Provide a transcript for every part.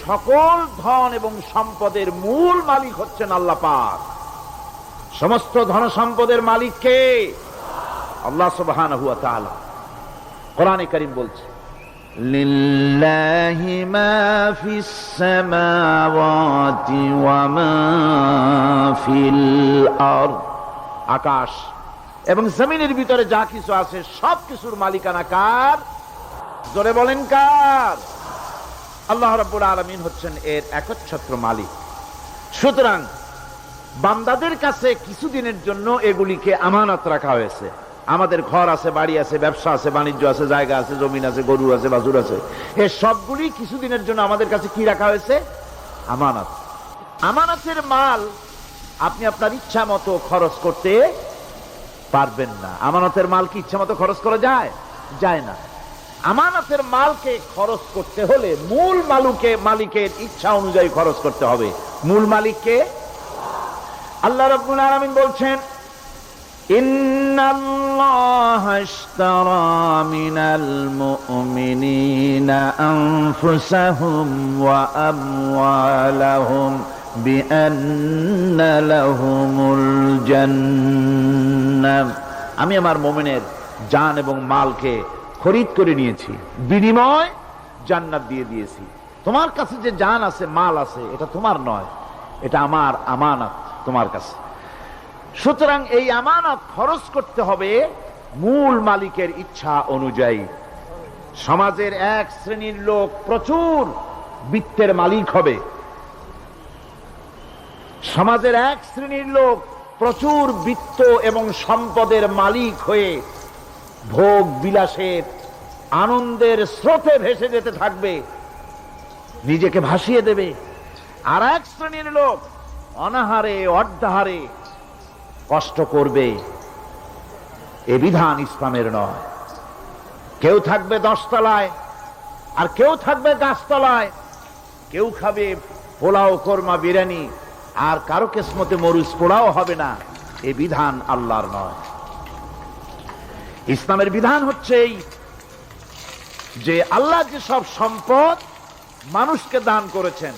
সকল ধন এবং সম্পদের মূল মালিক হচ্ছেন আল্লাহ পাক। সমস্ত ধন সম্পদের মালিক কে? আল্লাহ সুবহানাহু ওয়া তাআলা। কোরআনে কারীম বলছে, লিল্লাহি মা ফিস সামাওয়াতি ওয়া মা ফিল আরদ। আকাশ এবং জমিনের ভিতরে যা কিছু আছে সব কিছুর মালিকানা কার? জোরে বলেন কার? আল্লাহ রাব্বুল আলামিন হচ্ছেন এর একচ্ছত্র মালিক। সুতরাং বান্দাদের কাছে কিছুদিনের জন্য এগুলিকে আমানত রাখা হয়েছে। আমাদের ঘর আছে, বাড়ি আছে, ব্যবসা আছে, বাণিজ্য আছে, জায়গা আছে, জমিন আছে, গরু আছে, বাছুর আছে, এই সবগুলি কিছুদিনের জন্য আমাদের কাছে কি রাখা হয়েছে? আমানত। আমানতের মাল আপনি আপনার ইচ্ছা মতো খরচ করতে পারবেন না। আমানতের মাল কি ইচ্ছা মতো খরচ করা যায়? যায় না। আমানতের মালকে খরচ করতে হলে মূল মালিকের ইচ্ছা অনুযায়ী খরচ করতে হবে। মূল মালিককে আল্লাহ রাব্বুল আলামিন বলছেন, ইন্নাল্লাহা ইশতারা মিনাল মুমিনিনা আনফুসাহুম ওয়া আমওয়ালাহুম বিআন্না লাহুমুল জান্নাহ। আমি আমার মুমিনের জান এবং মালকে খরিদ করে নিয়েছি, বিনিময় জান্নাত দিয়ে দিয়েছি। তোমার কাছে যে জান আছে, মাল আছে, এটা তোমার নয়, এটা আমার আমানত তোমার কাছে। সুতরাং এই আমানত খরচ করতে হবে মূল মালিকের ইচ্ছা অনুযায়ী। সমাজের এক শ্রেণীর লোক প্রচুর বিত্তের মালিক হবে, সমাজের এক শ্রেণীর লোক প্রচুর বিত্ত এবং সম্পদের মালিক হয়ে ভোগ বিলাসের আনন্দের স্রোতে ভেসে যেতে থাকবে, নিজেকে ভাসিয়ে দেবে। আর এক শ্রেণীর লোক অনাহারে অর্ধাহারে কষ্ট করবে। এ বিধান ইসলামের নয়। কেউ থাকবে 10 তলায় আর কেউ থাকবে গাছতলায়, কেউ খাবে পোলাও, কোরমা, বিরিয়ানি, আর কারো কিসমতে মরিচ পোড়াও হবে না। এ বিধান আল্লাহর নয়। ইসলামের বিধান হচ্ছে এই যে আল্লাহ যে সব সম্পদ মানুষকে দান করেছেন,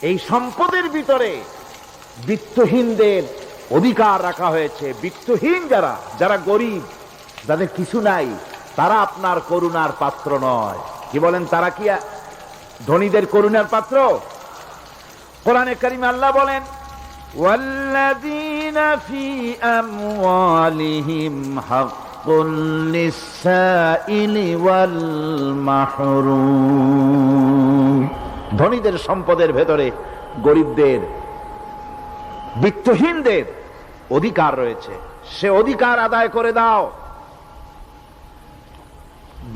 এই সম্পদের ভিতরে বিত্তহীনদের অধিকার রাখা হয়েছে। বিত্তহীন যারা গরিব, যাদের কিছু নাই, তারা আপনার করুণার পাত্র নয়। কি বলেন? তারা কি ধনীদের করুণার পাত্র? কোরআনে কারিমে আল্লাহ বলেন, ওয়াল্লাযীনা ফী আমওয়ালিহিম হাক্কুল লিসসাইলি ওয়াল মাহরুম। ধনীদের সম্পদের ভেতরে গরিবদের, বিত্তহীনদের অধিকার রয়েছে। সে অধিকার আদায় করে দাও।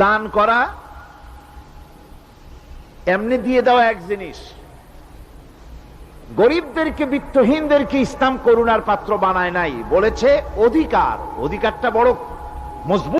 দান করা এমনি দিয়ে দাও এক জিনিস। গরিবদেরকে, বিত্তহীনদেরকে ইসলাম করুণার পাত্র বানায় নাই, বলেছে অধিকার। অধিকারটা বড় মজবুত।